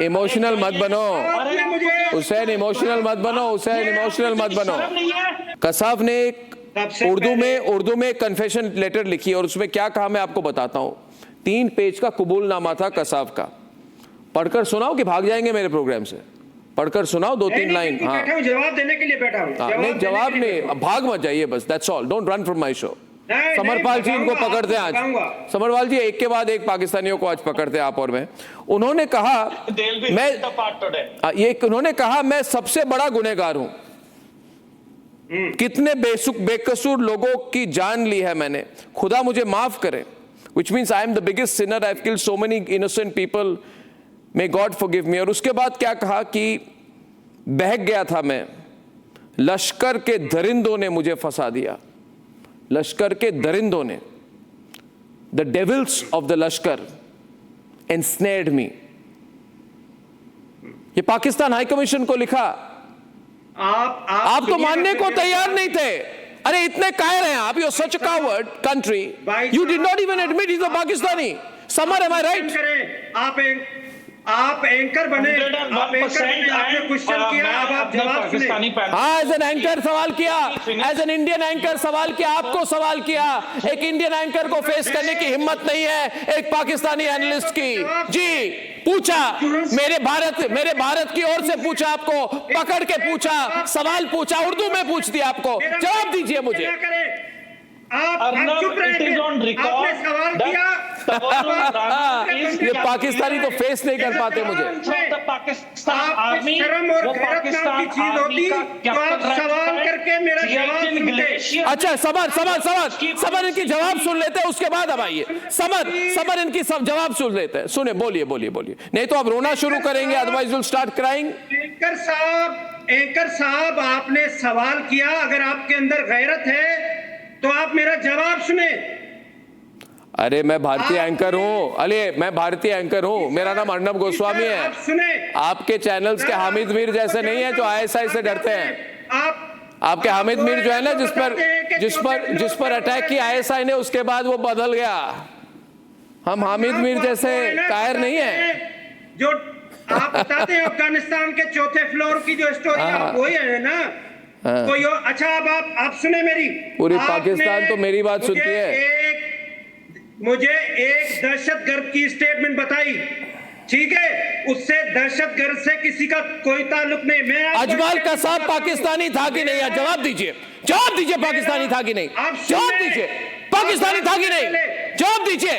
Emotional मत बनो Hussain, emotional मत बनो हुसैन, इमोशनल मत बनो। कसाब ने उर्दू में कन्फेशन लेटर लिखी और उसमें क्या कहा मैं आपको बताता हूं। 3 पेज का कबूलनामा था कसाब का। पढ़कर सुनाओ कि भाग जाएंगे मेरे प्रोग्राम से? पढ़कर सुनाओ 2-3 लाइन। हाँ, जवाब देने के लिए बैठा हूं। नहीं जवाब नहीं, भाग मत जाइए बस, that's all, don't run from my show. Samarpal ji इनको पकड़ते हैं आज। समरपाल जी एक के बाद एक पाकिस्तानियों को आज पकड़ते हैं आप और मैं। उन्होंने कहा उन्होंने कहा मैं सबसे बड़ा गुनहगार हूं, कितने बेकसूर लोगों की जान ली है मैंने, खुदा मुझे माफ करे, which means I am the biggest sinner, I've killed so many innocent people, may God forgive me। और उसके बाद क्या कहा कि बहक गया था मैं, लश्कर के दरिंदों ने मुझे फंसा दिया, लश्कर के दरिंदों ने, the devils of the Lashkar ensnared me। ये पाकिस्तान हाई कमीशन को लिखा। आप तो मानने को तैयार नहीं थे। अरे इतने कायर हैं आप, you are such a coward country, you did not even admit he is a Pakistani. Samar, am I right? आप एंकर बने, आपने क्वेश्चन किया, अब आप जवाब सुने। हाँ, एज एन एंकर सवाल किया, एज एन इंडियन एंकर सवाल किया, आपको सवाल किया। एक इंडियन एंकर को फेस करने की हिम्मत नहीं है एक पाकिस्तानी एनालिस्ट की। जी पूछा, मेरे भारत की ओर से पूछा, आपको पकड़ के पूछा, सवाल पूछा, उर्दू में पूछ दिया आपको, जवाब दीजिए मुझे। आप चुप रहे, आपने सवाल किया। ये पाकिस्तानी तो फेस नहीं कर पाते मुझे। शर्म और गैरत नाम की चीज होती तो आप सवाल करके मेरा जवाब सुनते। अच्छा समर इनकी जवाब सुन लेते हैं, उसके बाद अब आइए। समर इनकी सब जवाब सुन लेते हैं। सुने, बोलिए, नहीं तो आप रोना शुरू करेंगे, otherwise will start crying. Anchor साहब आपने सवाल किया, अगर आपके अंदर गैरत है तो आप मेरा जवाब सुने। अरे मैं भारतीय एंकर हूँ, मैं भारतीय एंकर हूँ, मेरा नाम अर्नब गोस्वामी है। आपके चैनल्स के हामिद मीर जैसे नहीं है जो आईएसआई से डरते हैं। आपके हामिद मीर जो है ना, जिस पर अटैक किया आईएसआई ने, उसके बाद वो बदल गया। हम हामिद मीर जैसे कायर नहीं है। जो आप बताते हैं अफगानिस्तान के 4थे फ्लोर की जो स्टोरी है वही है ना। कोई अच्छा, अब आप सुने मेरी। पूरी पाकिस्तान तो मेरी बात सुनती है। मुझे एक दहशतगर्द की स्टेटमेंट बताई, ठीक है, उससे दहशतगर्द से किसी का कोई ताल्लुक नहीं। मैं अजमल कसाब पाकिस्तानी था कि नहीं? जवाब दीजिए, पाकिस्तानी था कि नहीं? जवाब दीजिए, पाकिस्तानी था कि नहीं? जवाब दीजिए,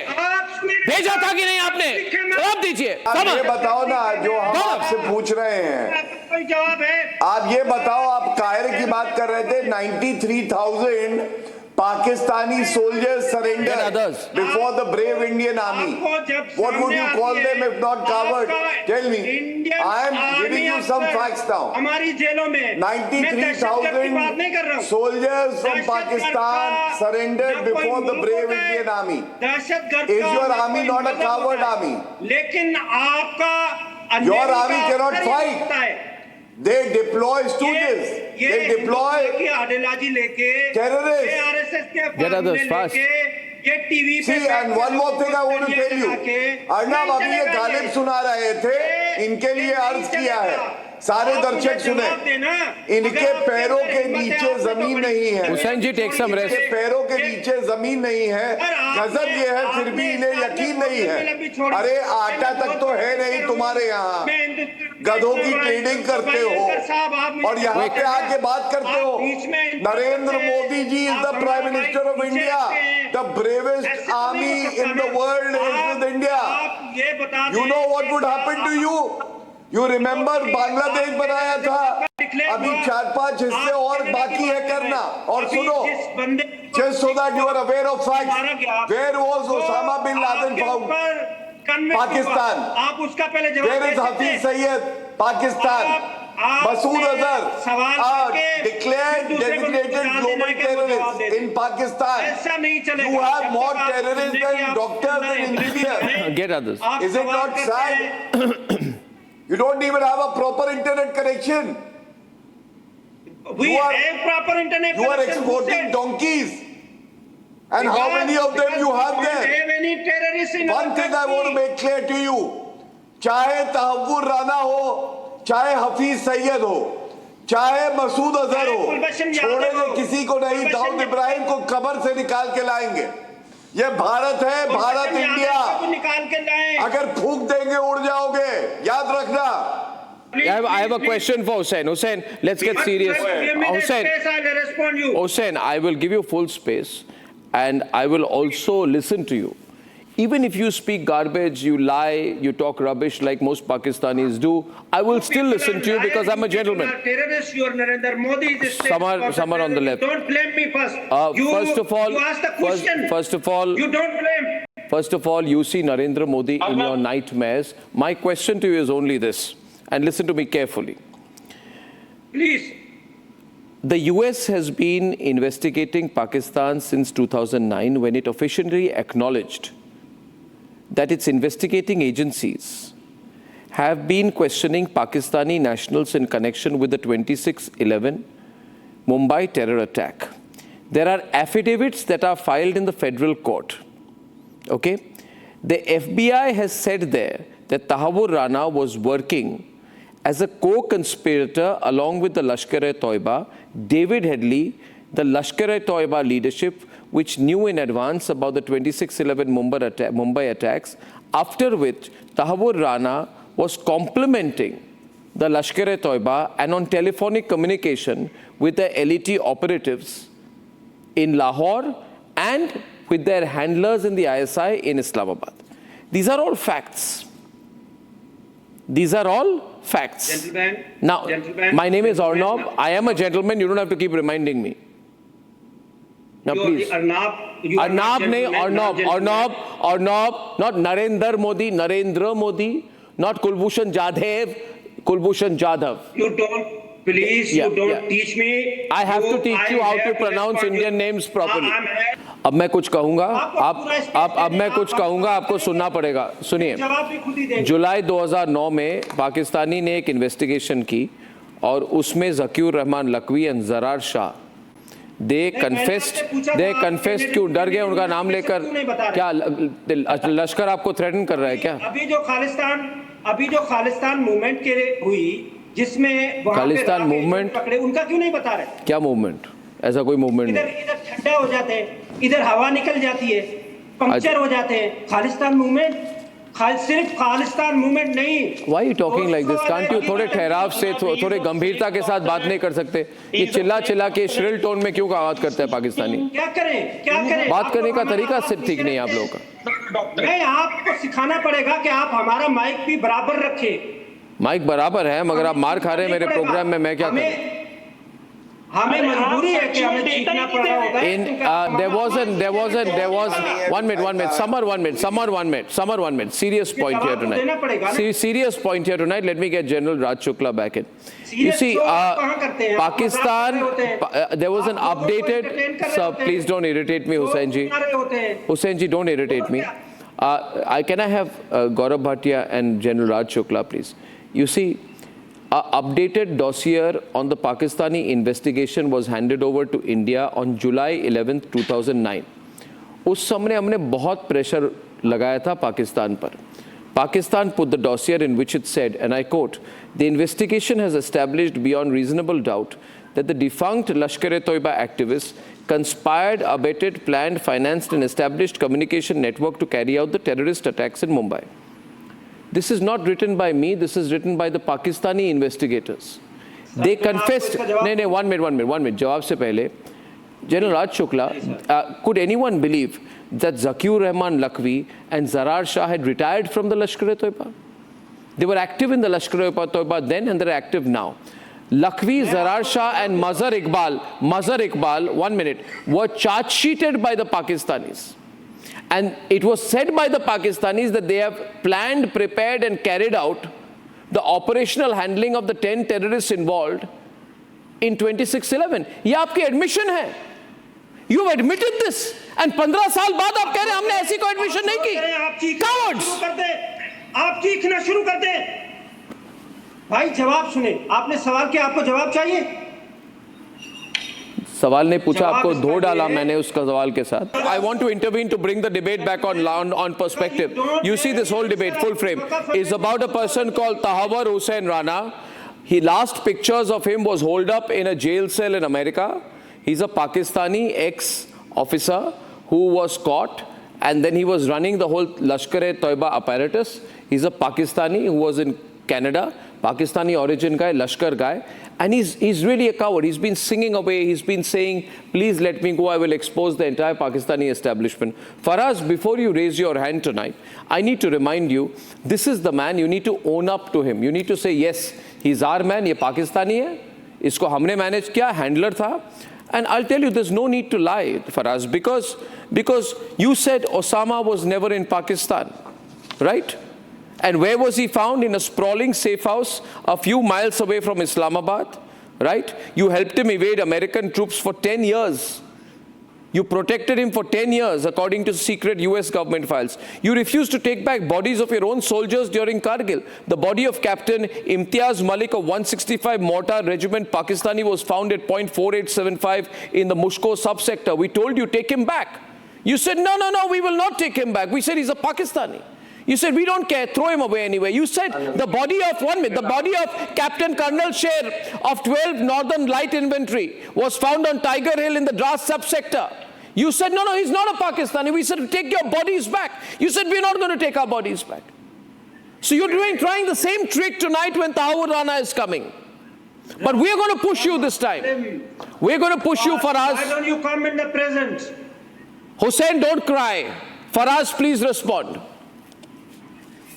भेजा था कि नहीं आपने? जवाब दीजिए। ये बताओ ना, जो हम आपसे पूछ रहे हैं, कोई जवाब है? आप ये बताओ, आप कायर की बात कर रहे थे, 93,000 Pakistani soldiers surrendered before the brave Indian army. What would you call them if not coward? Tell me. I am giving you some facts now. हमारी जेलों में 93,000 soldiers from Pakistan surrendered before the brave Indian army. Is your army not a coward army? लेकिन आपका your army cannot fight. They deploy stooges. They deploy terrorists. Get others fast. See, and one more thing I want to tell you. Arnab अभी ये गालिब सुना रहे थे, इनके लिए अर्ज किया है, सारे दर्शक सुने, इनके पैरों के नीचे जमीन नहीं है। हुसैन जी टेक सम रेस्ट। पैरों के नीचे जमीन नहीं है। गजब ये है, फिर भी इन्हें यकीन नहीं है। अरे आटा तक तो है नहीं तुम्हारे यहाँ, गधों की ट्रेडिंग करते हो और यहाँ पे आके बात करते हो। Narendra Modi ji is the prime minister of India. The bravest army in the world is with India. You know what would happen to you? You remember Bangladesh बनाया था, अभी 4-5 हिस्से और बाकी है करना। और सुनो, just so that you are aware of facts, where was Osama bin Laden found? Pakistan. आप उसका पहले जवाब Where is Hafiz Saeed? Pakistan. Masood Azhar, declared designated global terrorist in Pakistan. You have more terrorists than doctors and engineers. Get others. Is it not sad? You don't even have a proper internet connection. We have proper internet connection. You are exporting donkeys. And how many of them you have there? Have any terrorists in One thing I want to make clear to you. चाहे तहव्वुर चाहे हफीज सैयद हो, चाहे मसूद अजहर हो, छोड़ेंगे किसी को नहीं। दाऊद इब्राहिम को कब्र से निकाल के लाएंगे। ये भारत है, भारत इंडिया। निकाल के लाएं। अगर फूंक देंगे उड़ जाओगे, याद रखना। I have a question for Hussain. Hussain, let's get serious. Hussain, I will give you full space and I will also listen to you. Even if you speak garbage, you lie, you talk rubbish like most Pakistanis do, I will still listen to you because I'm a gentleman. Terrorist, you are Narendra Modi. Someone on the left. Don't blame me first. First of all, you ask the question. First of all, you don't blame. First of all, you see Narendra Modi in your nightmares. My question to you is only this, and listen to me carefully. Please. The US has been investigating Pakistan since 2009 when it officially acknowledged that its investigating agencies have been questioning Pakistani nationals in connection with the 26/11 Mumbai terror attack. There are affidavits that are filed in the federal court. Okay? The FBI has said there that Tahawur Rana was working as a co-conspirator along with the Lashkar-e-Toiba, David Headley, the Lashkar-e-Toiba leadership, which knew in advance about the 26/11 Mumbai attacks, after which Tahawur Rana was complimenting the Lashkar-e-Toiba and on telephonic communication with the LET operatives in Lahore and with their handlers in the ISI in Islamabad. These are all facts. These are all facts. Gentlemen, now, my name is Arnab. I am a gentleman. You don't have to keep reminding me. Now, please. Arnab, not Narendra Modi, Narendra Modi, not Kulbhushan Jadhav, Kulbhushan Jadhav. You don't, please, you don't teach me. I have to teach you how to pronounce Indian names properly. अब मैं कुछ कहूंगा, अब मैं कुछ कहूंगा, आपको सुनना पड़ेगा। सुनिए, जुलाई 2009 में पाकिस्तानी ने एक इन्वेस्टिगेशन की और उसमें Zakiur Rahman Lakhvi and Zarar Shah they confessed क्यों डर गए उनका नाम लेकर? क्या लश्कर आपको थ्रेटन कर रहा है क्या? अभी जो खालिस्तान मूवमेंट के हुई जिसमें खालिस्तान मूवमेंट पकड़े, उनका क्यों नहीं बता रहे? क्या मूवमेंट? ऐसा कोई मूवमेंट नहीं। इधर ठंडा हो जाते हैं, इधर हवा निकल जाती है, पंक्चर हो जाते हैं। खालिस्तान मूवमेंट सिर्फ खालिस्तान मूवमेंट नहीं। Why are you talking like this? Can't you थोड़े ठहराव से, थोड़े गंभीरता के साथ बात नहीं कर सकते? ये चिल्ला चिल्ला के श्रिल टोन में क्यों आवाज करते हैं पाकिस्तानी? क्या करें? बात करने का तरीका सिर्फ ठीक नहीं है आप लोगों का। नहीं, आपको सिखाना पड़ेगा कि आप हमारा माइक भी बराबर रखें। माइक बराबर है, मगर आप मार खा रहे हैं मेरे प्रोग्राम में, मैं क्या करूं? हमें मजबूरी है कि हमें सीखना पड़ा होगा। One minute. Serious point here tonight. Serious point here tonight. Let me get General Raj Shukla back in. You see, Pakistan, there was an updated, sir, please don't irritate me, Hussain ji. Hussain ji, don't irritate me. Can I have Gaurav Bhatia and General Raj Shukla, please? You see, an updated dossier on the Pakistani investigation was handed over to India on July 11, 2009. उस समय हमने बहुत pressure लगाया था पाकिस्तान पर. Pakistan put the dossier in which it said, and I quote, "The investigation has established beyond reasonable doubt that the defunct Lashkar-e-Toiba activists conspired, abetted, planned, financed and established communication network to carry out the terrorist attacks in Mumbai." This is not written by me, this is written by the Pakistani investigators. They confessed. No, one minute. जवाब से पहले, General Raj Shukla, could anyone believe that ज़कीउर Rahman Lakvi and Zarar Shah had retired from the Lashkar-e-Toiba? They were active in the Lashkar-e-Toiba then and they're active now. Lakvi, Zarar Shah and Mazhar Iqbal, 1 minute, were charge sheeted by the Pakistanis. And it was said by the Pakistanis that they have planned, prepared and carried out the operational handling of the 10 terrorists involved in 26/11. ये आपकी admission है. You have admitted this. And 15 साल बाद आप कह रहे हैं हमने ऐसी कोई admission नहीं की. Cowards. आप चीखना शुरू कर दे. भाई जवाब सुने. आपने सवाल किया, आपको जवाब चाहिए. सवाल ने पूछा, आपको धो डाला मैंने उसका सवाल के साथ. I want to intervene to bring the debate back on perspective. You see, this whole debate, full frame, is about a person called Tahawur Hussain Rana, last pictures of him was holed up in a jail cell in America. He's a Pakistani ex-officer who was caught, and then he was running the whole Lashkar-e-Toiba apparatus. He's a Pakistani who was in Canada, Pakistani origin guy, Lashkar guy, and he's really a coward. He's been singing away. He's been saying, please let me go. I will expose the entire Pakistani establishment. Faraz, before you raise your hand tonight, I need to remind you, this is the man. You need to own up to him. You need to say, yes, he's our man. Ye Pakistani hai. Isko humne manage kiya, handler tha. And I'll tell you, there's no need to lie, Faraz, because you said Osama was never in Pakistan, right? And where was he found? In a sprawling safe house a few miles away from Islamabad, right? You helped him evade American troops for 10 years. You protected him for 10 years, according to secret US government files. You refused to take back bodies of your own soldiers during Kargil. The body of Captain Imtiaz Malik of 165 Mortar Regiment Pakistani was found at point 4875 in the Mushko subsector. We told you, take him back. You said, no, we will not take him back. We said he's a Pakistani. You said, we don't care, throw him away anyway. You said the body of Captain Colonel Sher of 12 Northern Light Infantry was found on Tiger Hill in the Dras subsector. You said, no, he's not a Pakistani. We said, take your bodies back. You said, we're not going to take our bodies back. So you're trying the same trick tonight when Tahawur Rana is coming. But we're going to push you this time. We're going to push you, Faraz. Why don't you come in the present? Hussain, don't cry. Faraz, please respond.